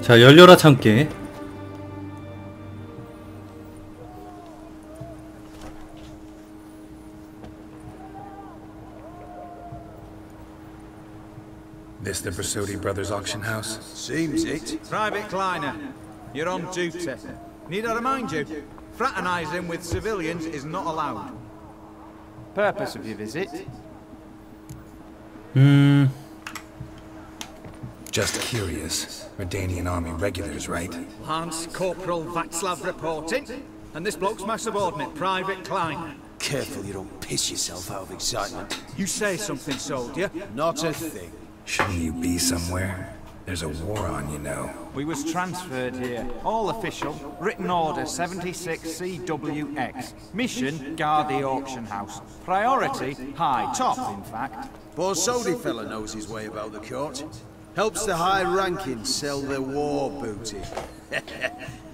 자, 열려라 참깨. This the Brasodi Brothers auction house? Seems it. Private Kleiner, you're on duty. Need I remind you, fraternizing with civilians is not allowed. Purpose of your visit? Just curious. Redanian army regulars, right? Lance Corporal Václav reporting, and this bloke's my subordinate, Private Kleiner. Careful you don't piss yourself out of excitement. You say something, soldier. Not a thing. Shouldn't you be somewhere? There's a war on, you know. We was transferred here. All official. Written order 76 CWX. Mission, guard the auction house. Priority, high. Top, in fact. Borsodi fella knows his way about the court. Helps the high-ranking sell their war booty.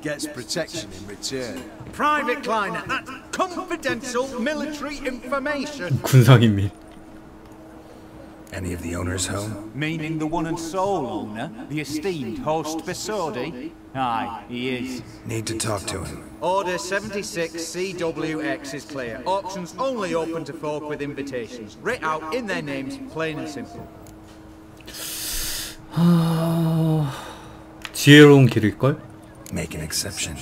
Gets protection in return. Private Kleiner, that's confidential military information. 군상인민. Any of the owners home? Meaning the one and sole owner, the esteemed host Besodi? Aye, he is. Need to talk to him. Order 76 CWX is clear. Auctions only open to folk with invitations. Writ out in their names, plain and simple. 지혜로운 길일걸? Make an exception.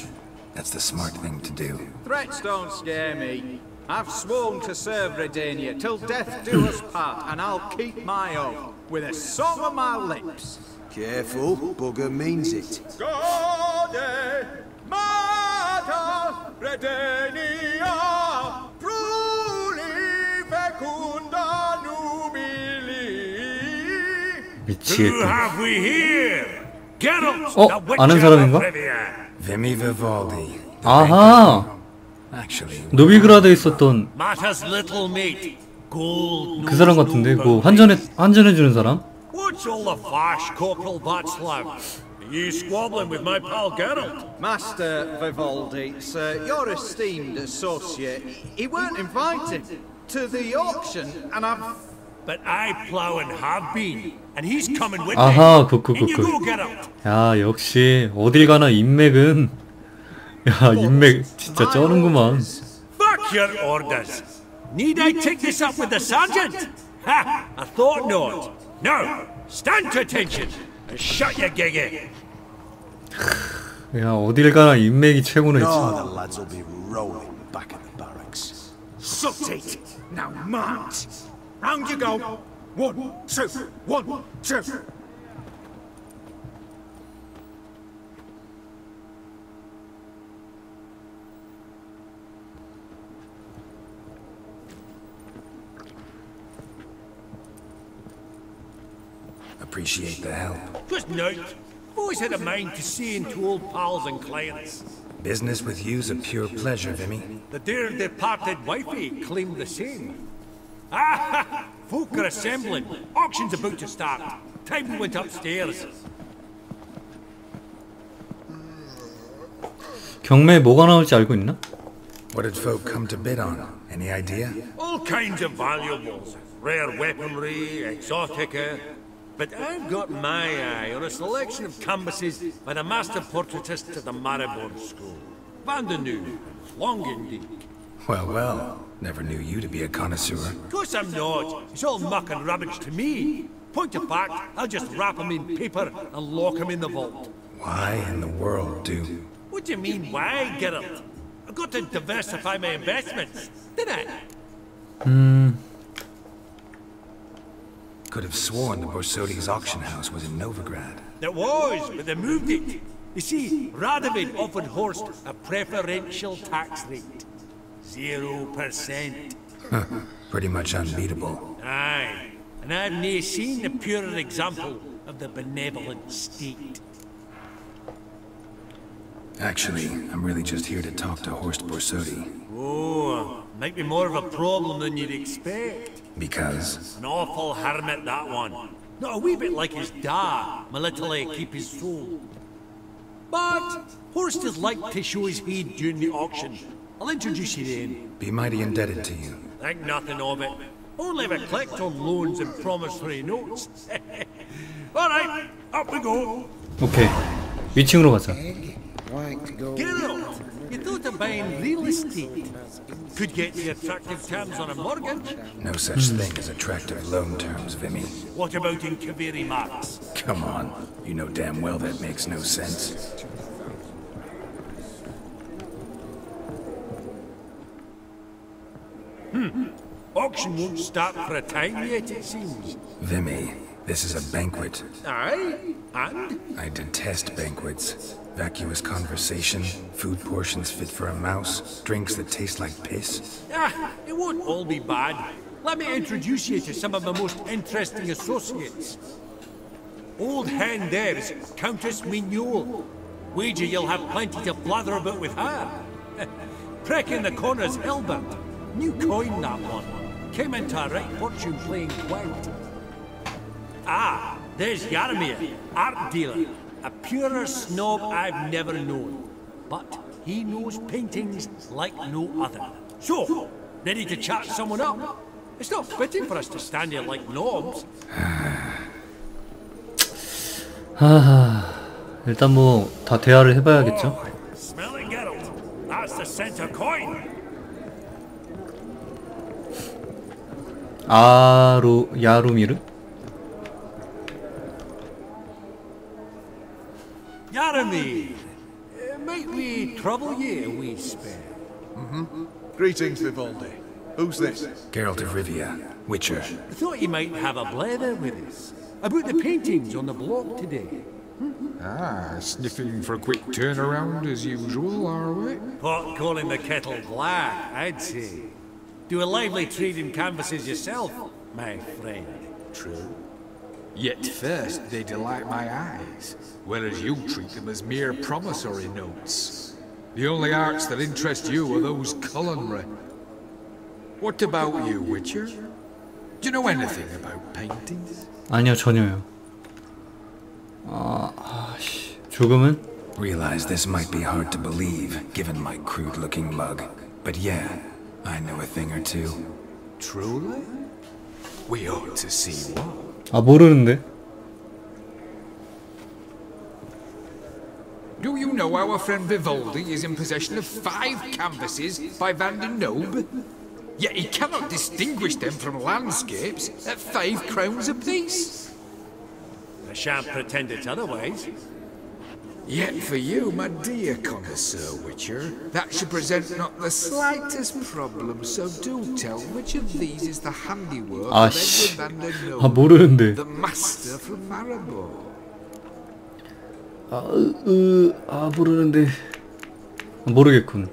That's the smart thing to do. Threats don't scare me. I've sworn to serve Redania till death do us part, and I'll keep my oath with a song on my lips. Careful, bugger means it. Gode Mata Redania Pruli Fecunda Nubili. 미치겠다. have we here? Geralt, 아는 사람인가? Vimy Vivaldi. 아하! Actually, 노비그라드에 있었던 Matters little mate. Gold. 그 사람 같은데, 그 환전해주는 사람? What's all the fash, Corporal Václav? Are you squabbling with my pal Geralt? Master Vivaldi, sir, your esteemed associate, he weren't invited to the auction, and I've... But I plough and have been, and he's coming with 아하, me. In you go, Geralt. 야, 역시 어딜 가나 인맥은 야, 인맥 진짜 쩌는구만. Fuck your orders. Need I take this up with the sergeant? Ha! I thought not. Now, stand to attention and shut your giggy. 야, 어딜 가나 인맥이 최고네. Oh, the lads will be rolling back at the barracks. Sucked it! Now march! Round you go! 1, 2, 1, 2! appreciate the help. Just note, I've always had a mind to see into old pals and clients. Business with you's a pure pleasure, Vimy. The dear departed wifey claimed the same. Ah, folk are assembling. Auction's about to start. Time we went upstairs. 경매에 뭐가 나올지 알고 있나? What did folk come to bid on? Any idea? All kinds of valuables. Rare weaponry, exotica. But I've got my eye on a selection of canvases by the master portraitist at the Maribor School. Van de Nu, long indeed. Well, well. Never knew you to be a connoisseur. Of course I'm not. It's all muck and rubbish to me. Point of fact, I'll just wrap them in paper and lock them in the vault. Why in the world do? What do you mean, why, Geralt? I've got to diversify my investments, didn't I? Could have sworn the Borsodi's auction house was in Novigrad. It was, but they moved it. You see, Radovid offered Horst a preferential tax rate. 0%. Huh. Pretty much unbeatable. Aye, and I've never seen a purer example of the benevolent state. Actually, I'm really just here to talk to Horst Borsodi. Oh, might be more of a problem than you'd expect. Because? An awful hermit, that one. Not a wee bit like his da, my little keep his soul. But Horst is like to show his head during the auction. I'll introduce you to him. Be mighty indebted to you. Think nothing of it. Only if I collect on loans and promissory notes. All right, up we go. 오케이. 위층으로 가자. Geralt, you thought of buying real estate. Could get you attractive terms on a mortgage. No such thing as attractive loan terms, Vimy. What about in Kaviri Marks? Come on. You know damn well that makes no sense. Auction won't start for a time yet, it seems. Vimy, this is a banquet. Aye, and? I detest banquets. Vacuous conversation, food portions fit for a mouse, drinks that taste like piss. Ah, it won't all be bad. Let me introduce you to some of my most interesting associates. Old hen there is Countess Mignole. Wager you'll have plenty to blather about with her. Prick in the corner's Hilbert. New coin, that one. Came into a right fortune playing white. Ah, there's Yarmir, art dealer. A purer snob I've never known. But he knows paintings like no other. So, ready to chat someone up? It's not fitting for us to stand here like knobs. 일단 뭐 다 대화를 해봐야겠죠. Smell it, Geralt. That's the center coin. 야루미르? Yarmir, might we trouble you a wee spell? Greetings, Vivaldi. Who's this? Geralt of Rivia, Witcher. I thought you might have a blather with us about the paintings on the block today. Ah, sniffing for a quick turnaround as usual, are we? Pot calling the kettle black, I'd say. Do a lively trade in canvases yourself, my friend. True. Yet first they delight my eyes, whereas you treat them as mere promissory notes. The only arts that interest you are those culinary. What about you, Witcher? Do you know anything about paintings? 아니요, 전혀요. 조금은? Realize this might be hard to believe, given my crude-looking mug. But yeah, I know a thing or two. Truly? We ought to see what. 모르는데? Do you know our friend Vivaldi is in possession of 5 canvases by Van der Nobe? Yet he cannot distinguish them from landscapes at 5 crowns apiece. I shan't pretend it's otherwise. Yet for you, my dear connoisseur Witcher, that should present not the slightest problem, so do tell which of these is the handiwork of 씨. Edward Van der Nobe, 모르는데. the master from Maribor. 모르는데. 모르겠군.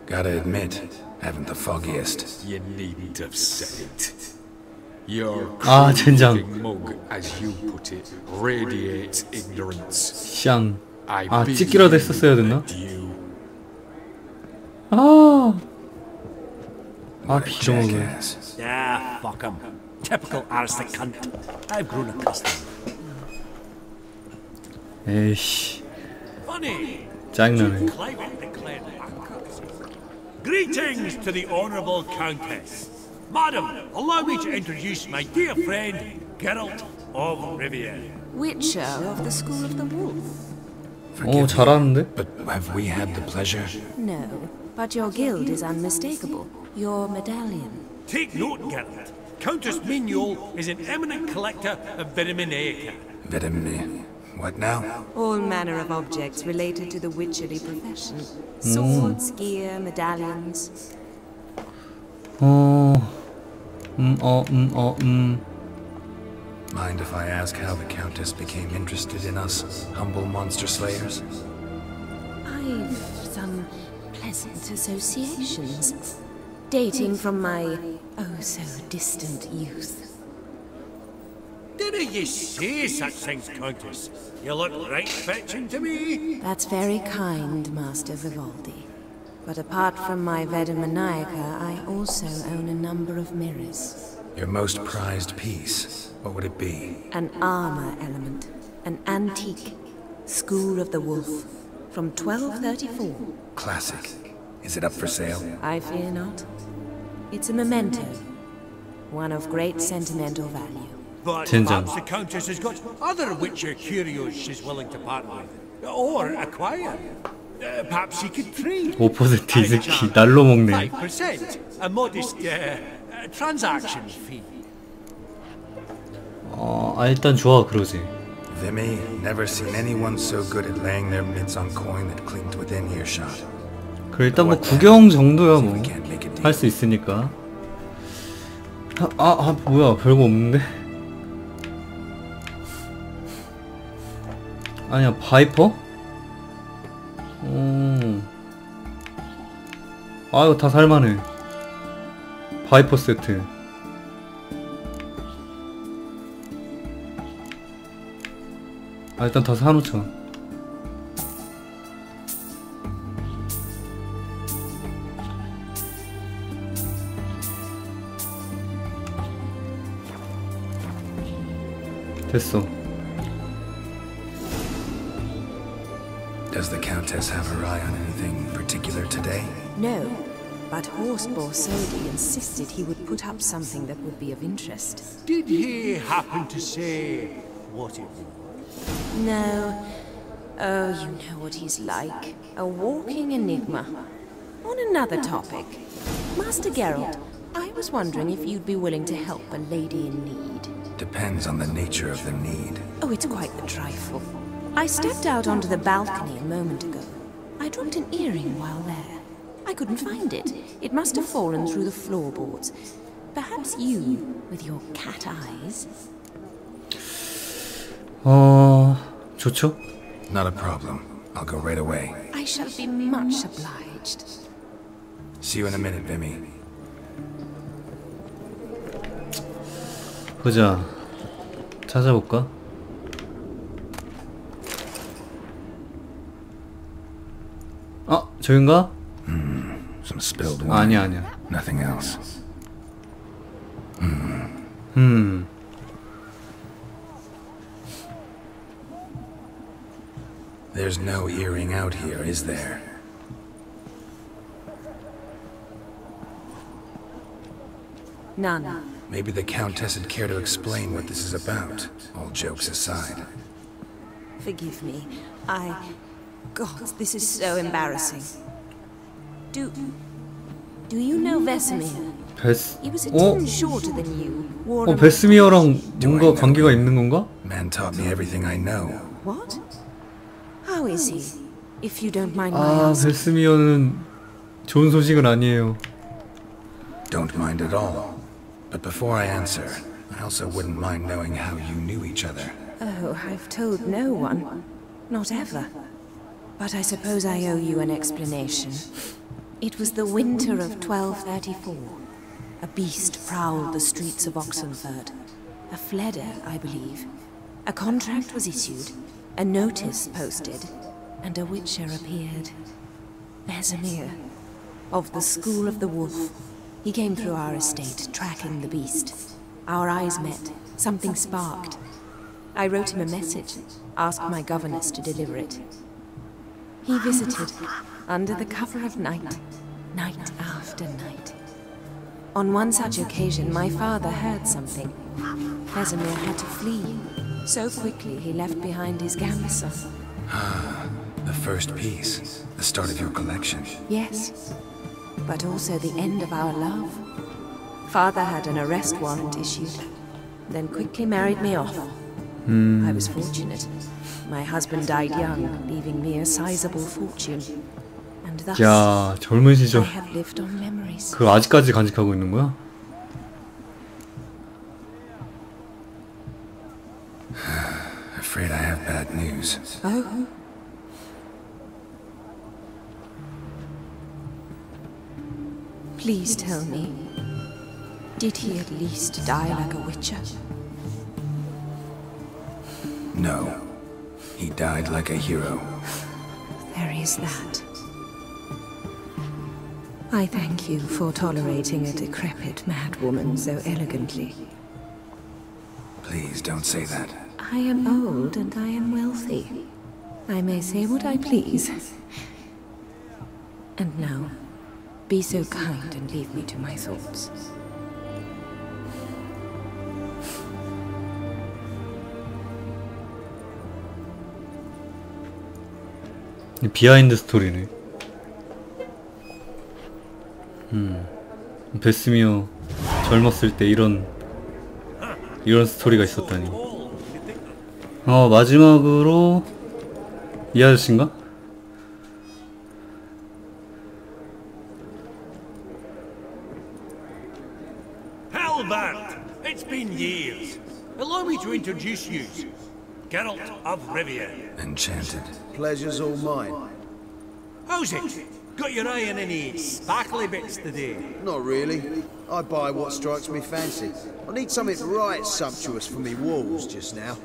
Gotta admit, haven't the foggiest. You needn't have said it. Your 젠장. crude-looking mug, as you put it, radiates ignorance. 샹. I bid 찍기라도 you 했었어야 됐나? adieu. What a 비정하게. jackass. Ah, fuck him. Typical aristocrat cunt. I've grown accustomed. 에이씨, Funny. 짜증나네. Climate declared bankruptcy. Greetings to the Honourable Countess. Madam, allow me to introduce my dear friend, Geralt of Rivia. Witcher of the School of the Wolf. Forgive me, 잘하는데? but have we had the pleasure? No, but your guild is unmistakable. Your medallion. Take note, Geralt. Countess Mignole is an eminent collector of Vitaminaica. Vitamin. What now? All manner of objects related to the witchery profession. Swords, gear, medallions. Mind if I ask how the Countess became interested in us, humble monster slayers? I've some pleasant associations, dating from my oh-so-distant youth. Didn't you say such things, Countess? You look right fetching to me. That's very kind, Master Vivaldi. But apart from my Vedamaniaca, I also own a number of mirrors. Your most prized piece, what would it be? An armor element, an antique, School of the Wolf, from 1234. Classic. Is it up for sale? I fear not. It's a memento, one of great sentimental value. But 젠장. perhaps the Countess has got other Witcher curios she's willing to part with. Or acquire. Perhaps she could trade. 5% 이 새끼 날로 먹네. 5%. A modest transaction fee. 일단 좋아 그러지. Vimy, never seen anyone so good at laying their mitts on coin that clinked within earshot. 그래 일단 뭐 구경 정도야 뭐 할 수 있으니까. 뭐야 별거 없는데? 아니야 바이퍼? 이거 다 살만해. 바이퍼 세트. 일단 다 사놓자. 됐어. Does the Countess have her eye on anything particular today? No, but Horseball Sodi insisted he would put up something that would be of interest. Did he happen to say what it was? No. Oh, you know what he's like. A walking enigma. On another topic. Master Geralt, I was wondering if you'd be willing to help a lady in need. Depends on the nature of the need. Oh, it's quite the trifle. I stepped out onto the balcony a moment ago. I dropped an earring while there. I couldn't find it. It must have fallen through the floorboards. Perhaps you, with your cat eyes... 좋죠? Not a problem. I'll go right away. I shall be much obliged. See you in a minute, Vimy. 보자. 찾아볼까? 저긴가? Some spilled wine. 아니야. Nothing else. There's no earring out here, is there? None. Maybe the Countess would care to explain what this is about, all jokes aside. Forgive me. God, this is so embarrassing. Do you know Vesemir? He was a tin shorter than you. 베스미어랑 뭔가 관계가 있는 건가? Man taught me everything I know. What? How is he? If you don't mind my asking. 베스미어는 좋은 소식은 아니에요. Don't mind at all. But before I answer, I also wouldn't mind knowing how you knew each other. Oh, I've told no one. Not ever. But I suppose I owe you an explanation. It was the winter of 1234. A beast prowled the streets of Oxenford. A fledder, I believe. A contract was issued, a notice posted, and a witcher appeared. Vesemir, of the School of the Wolf. He came through our estate, tracking the beast. Our eyes met. Something sparked. I wrote him a message, asked my governess to deliver it. He visited, under the cover of night, night after night. On one such occasion, my father heard something. Vesemir had to flee. So quickly, he left behind his gambeson. The first piece, the start of your collection. Yes, but also the end of our love. Father had an arrest warrant issued, then quickly married me off. I was fortunate. My husband died young, leaving me a sizable fortune. And thus, 야, 젊은 시절. I have lived on memories. 그거 아직까지 간직하고 있는 거야? Afraid I have bad news. Oh? Please tell me, did he at least die like a witcher? No. He died like a hero. There is that. I thank you for tolerating a decrepit madwoman so elegantly. Please don't say that. I am old and I am wealthy. I may say what I please. And now, be so kind and leave me to my thoughts. 비하인드 스토리네. 베스미어 젊었을 때 이런 스토리가 있었다니. 마지막으로 이 아저씨인가? Halbert, it's been years. Allow me to introduce you. Geralt of Rivia. Enchanted. Pleasure's all mine. How's it? Got your eye on any sparkly bits today? Not really. I buy what strikes me fancy. I need something right sumptuous for me walls just now.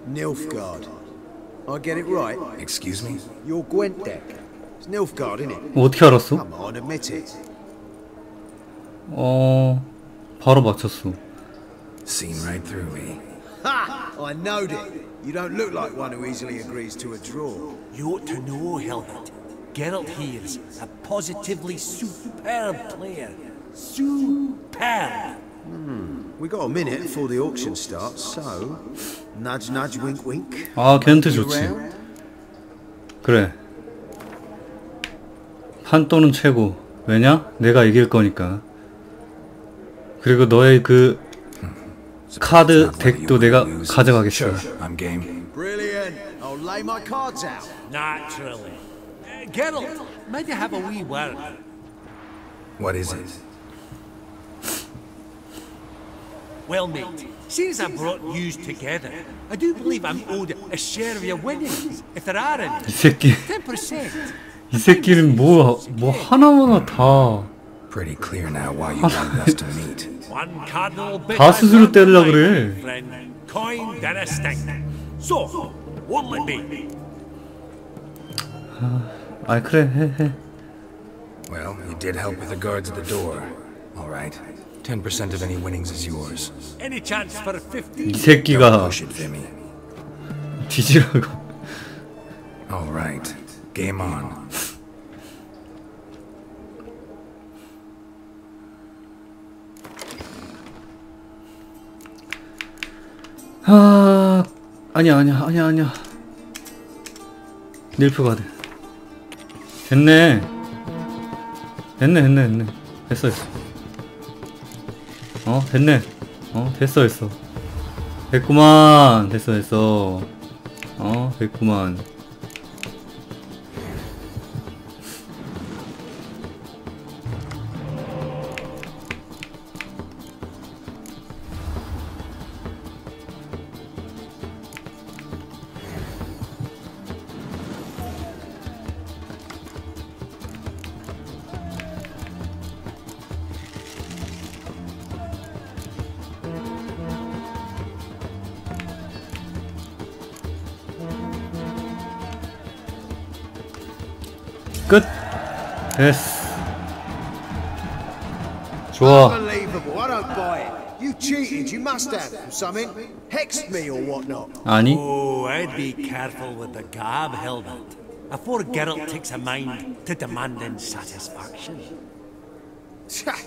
Nilfgaard. I get it right? Excuse me? Your Gwent deck. It's Nilfgaard, innit? 어떻게 알았어? Come on, admit it. 바로 맞췄어. Seen right through me. Ha! I knowed it. You don't look like one who easily agrees to a draw. You ought to know, Hilbert. Geralt here's a positively superb player. Superb! We got a minute before the auction starts, so... Nudge, nudge, wink, wink. 겐트 좋지. 그래. 판도는 최고. 왜냐? 내가 이길 거니까. 그리고 너의 그 카드 덱도 내가 가져가겠어. I'm game. Brilliant. I'll lay my cards out. Naturally. Geralt, might you have a wee word? What is it? Well, mate, since I brought yous together, I do believe I'm owed a share of your winnings, if there are any. 이 새끼. 10%. 이 새끼는 뭐 하나하나 다 Pretty clear now why you wanted us to meet. One cardinal bit 다 스스로 때리려 그래. friend. Coin then a stick. So, what'll it be? 그래 해. Well, you did help with the guards at the door. All right. 10% of any winnings is yours. Any chance for 50? 이 새끼가 Push it, Vimy. 뒤지라고. All right. Game on. 아니야. 닐프 가드. 됐네. 됐어. 됐네. 됐어. 됐구만. 됐어. 됐구만. 끝. 됐어. 좋아. Unbelievable. I don't buy it. You cheated. You must have something. Hexed me or whatnot. 아니. Oh, I'd be careful with the gab, Hilbert. Afore Geralt takes a mind to demanding satisfaction.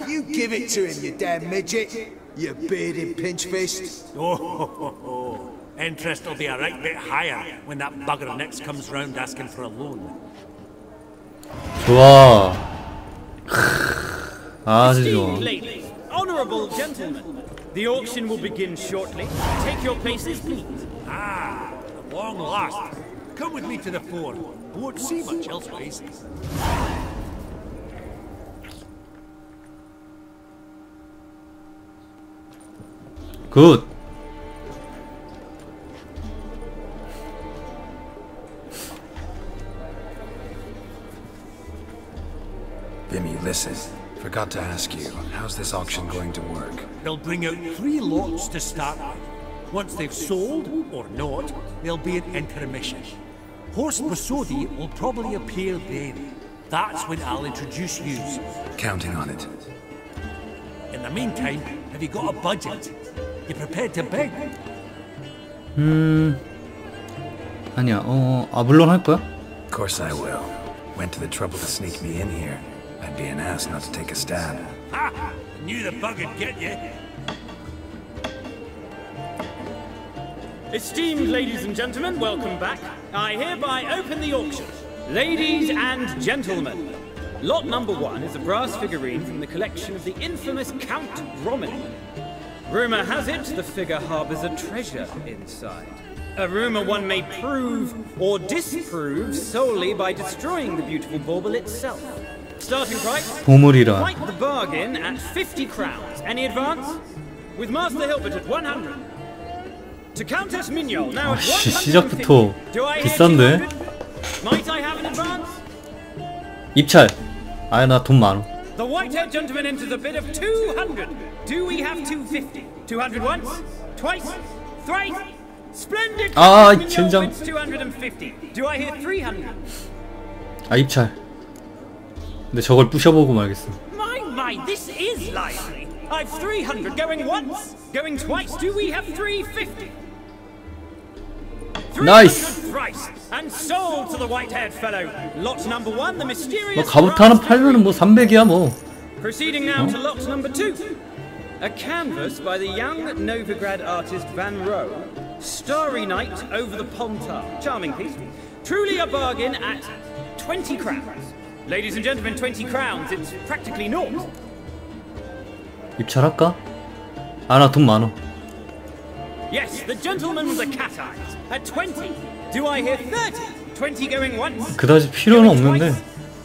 You give it to him, you damn midget. You bearded pinchfist. Oh, interest will be a right bit higher when that bugger next comes round asking for a loan. 좋아. 아주 좋아. Esteemed ladies, honorable gentlemen, the auction will begin shortly. Take your places, please. Ah, at long last. Come with me to the fore. I won't see much elsewise. 굿. Vimy, listen. Forgot to ask you, how's this auction going to work? They'll bring out 3 lots to start with. Once they've sold, or not, there'll be an intermission. Horse Brasodi will probably appear then. That's when I'll introduce you. Counting on it. In the meantime, have you got a budget? You prepared to beg? 아니야. 물론 할 거야. Of course I will. Went to the trouble to sneak me in here. I'd be an ass not to take a stab. Ha! Knew the bug'd get you. Esteemed ladies and gentlemen, welcome back. I hereby open the auction. Ladies and gentlemen, lot number 1 is a brass figurine from the collection of the infamous Count Romilly. Rumor has it the figure harbors a treasure inside. A rumor one may prove or disprove solely by destroying the beautiful bauble itself. Starting price? 보물이라. Quite the bargain at 50 crowns. Any advance? With Master Hilbert at 100. To Countess Mignol now at 150. 시작부터 Do I hear 비싼데? 200? Might I have an advance? 입찰. 아, 나 돈 많어. The white-haired gentleman enters a bid of 200. Do we have 250? 200 once? Twice? Thrice? Splendid! 아, Mignol 젠장. bids 250. Do I hear 300? 아, 입찰. 근데 저걸 부셔보고 말겠어. My, this is lively. I've 300 going once, going twice. Do we have 350? Nice. Thrice, and sold to the white-haired fellow. Lot number 1, the mysterious. 뭐 갑옷 하나 팔면은 뭐 300이야 뭐. Proceeding now to lot number 2. A canvas by the young Novigrad artist Van Rohe. Starry Night over the Pontar. Charming piece. Truly a bargain at 20 crowns. Ladies and gentlemen, 20 crowns. It's practically naught. 입찰할까? 아, 나 돈 많어. Yes, the gentleman with the cat eyes. At 20. Do I hear 30? 20 going once. 그다지 필요는 없는데.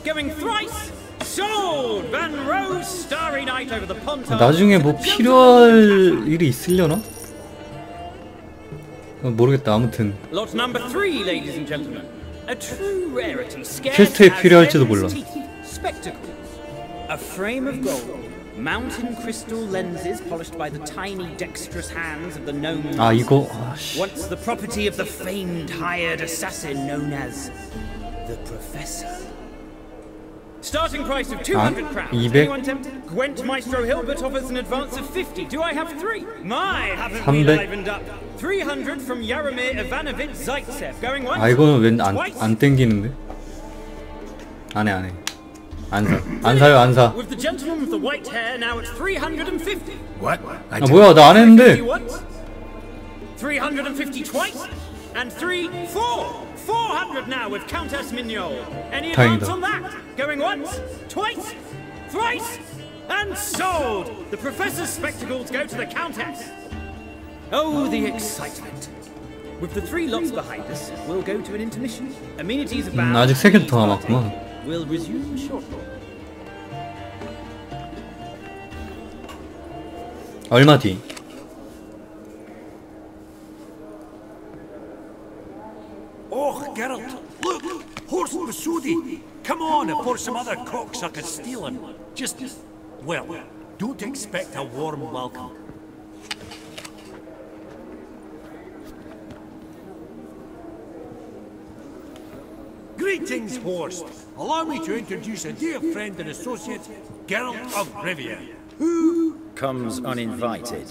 Going thrice. Sold! Van Rohe's Starry Night over the Pontar. 나중에 뭐 필요할 일이 있으려나? 모르겠다. 아무튼 Lot number 3, ladies and gentlemen. A true rarity. Scarce 퀘스트에 as 필요할지도 Venom's 몰라. teeth. Spectacle. A frame of gold. Mountain crystal lenses polished by the tiny dexterous hands of the gnome. 아, 이거 아씨. Once the property of the famed hired assassin known as the Professor. Starting price of 200 crowns. 200? Anyone tempted? Gwent Maestro Hilbert offers an advance of 50. Do I have 3? My, haven't we 300? livened up? 300 from Yaromir Ivanovich Zaitsev. Going once? 아, 이거는 왠 twice? 안 땡기는데? 안 해. 안 사. 안 사요, 안 사. With the gentleman with the white hair now at 350. What? 아, 뭐야, 나 안 했는데. 350 twice, and 400 now with Countess Mignol. Any 다행이다. advance on that? Going once, twice, thrice, and sold. The professor's spectacles go to the Countess. Oh, the excitement! With the 3 lots behind us, we'll go to an intermission. Amenities abound. 아직 3개 더 남았구만. We'll resume shortly. 얼마 뒤? Oh, Geralt, look! Horse Masudi! Come on, before some other cocksucker's stealing. Just, well, don't expect a warm welcome. Greetings, Horst. Allow me to introduce a dear friend and associate, Geralt of Rivia. Who comes uninvited?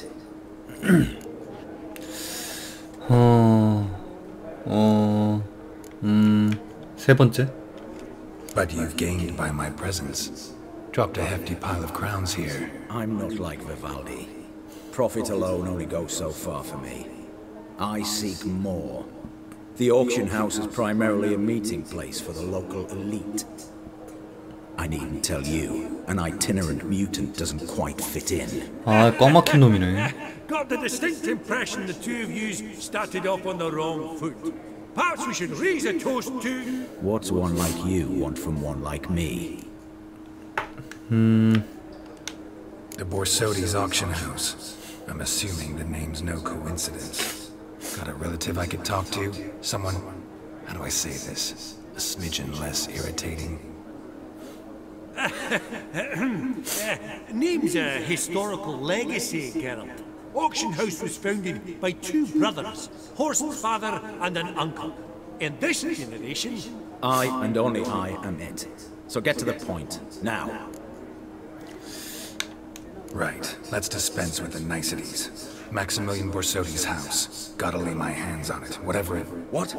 세 번째. But you've gained by my presence. Dropped a hefty pile of crowns here. I'm not like Vivaldi. Profit alone only goes so far for me. I seek more. The auction house is primarily a meeting place for the local elite. I needn't tell you, an itinerant mutant doesn't quite fit in. 아, 꽉 막힌 놈이네. Got the distinct impression the two of you started off on the wrong foot. Perhaps we should raise a toast to... What's one like you want from one like me? The Borsodi's auction house. I'm assuming the name's no coincidence. Got a relative I could talk to? Someone, how do I say this? A smidgen less irritating. Name's a historical legacy, Geralt. Auction house was founded by 2 brothers, Horst's father and an uncle. In this generation... I and only I am it. So get to the point, now. Right, let's dispense with the niceties. Maximilian Borsodi's house. Gotta lay my hands on it, whatever it... What?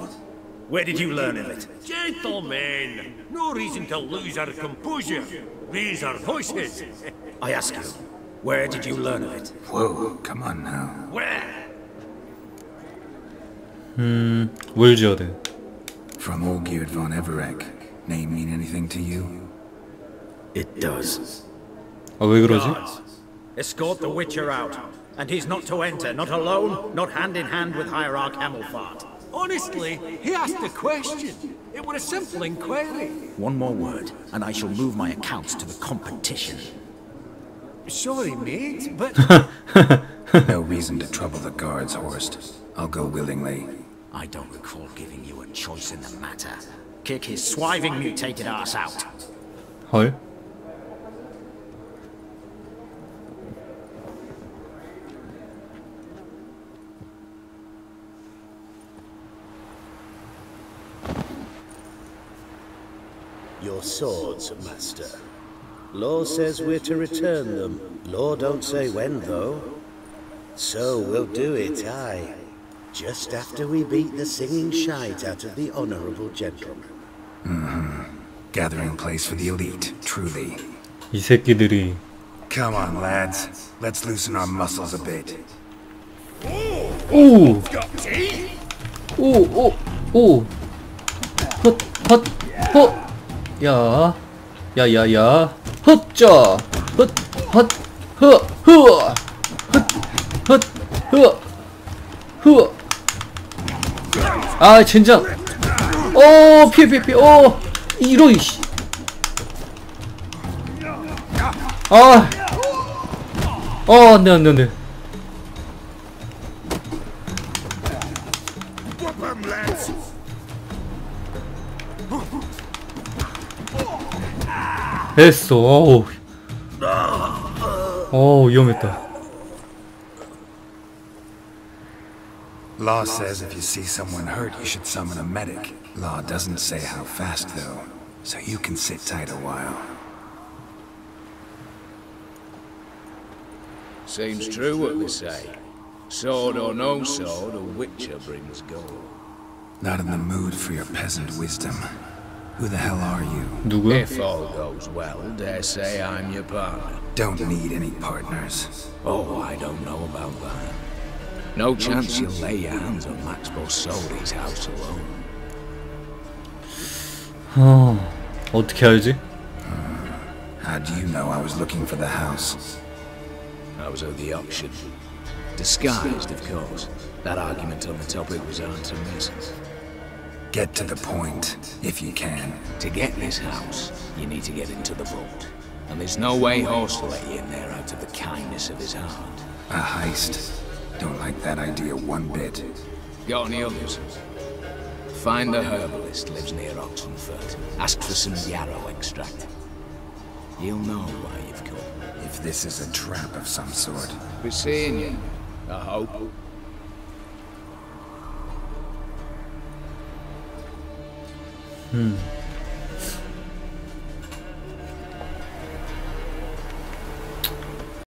Where did you learn of it? Gentlemen, no reason to lose our composure. Raise our voices. I ask you, where did you learn of it? Whoa, come on now. Where? 뭘 지어야 돼? From Olgierd von Everek. Name mean anything to you? It does. 아, 왜 그러지? Guards, escort the Witcher out. And he's not to enter, not alone, not hand in hand with Hierarch Hamilfart. Honestly, he asked a question. It was a simple inquiry. One more word, and I shall move my accounts to the competition. Sorry, mate, but... No reason to trouble the guards, Horst. I'll go willingly. I don't recall giving you a choice in the matter. Kick his swiving mutated ass out. 헐. Your swords, Master. Law says we're to return them. Law don't say when, though. So we'll do it, aye. Just after we beat the singing shite out of the honorable gentleman. Gathering place for the elite, truly. 이 새끼들이. Come on, lads. Let's loosen our muscles a bit. 오! 오! 오! 오! 헛! 헛! 헛! 야! 야야야! 헛자! 헛! 헛! 허! 흐! 헛! 헛! 흐! 흐! 아, 젠장! 피해! 이런, 이씨! 안 돼. 됐어. 위험했다. Law says if you see someone hurt, you should summon a medic. Law doesn't say how fast, though, so you can sit tight a while. Seems true what they say. Sword or no sword, a witcher brings gold. Not in the mood for your peasant wisdom. Who the hell are you? 누구야? If all goes well, dare say I'm your partner. Don't need any partners. Oh, I don't know about that. No chance you'll lay your hands on Max Borsodi's house alone. 어떻게 알지? How do you know I was looking for the house? I was at the auction. Disguised, of course. That argument on the topic was hard to miss. Get to the point, if you can. To get this house, you need to get into the vault. And there's no way Horst will let you in there out of the kindness of his heart. A heist. Don't like that idea one bit. Got any others? Find the herbalist lives near Oxenfurt. Ask for some yarrow extract. He'll know why you've come. If this is a trap of some sort. Be seeing you, I hope.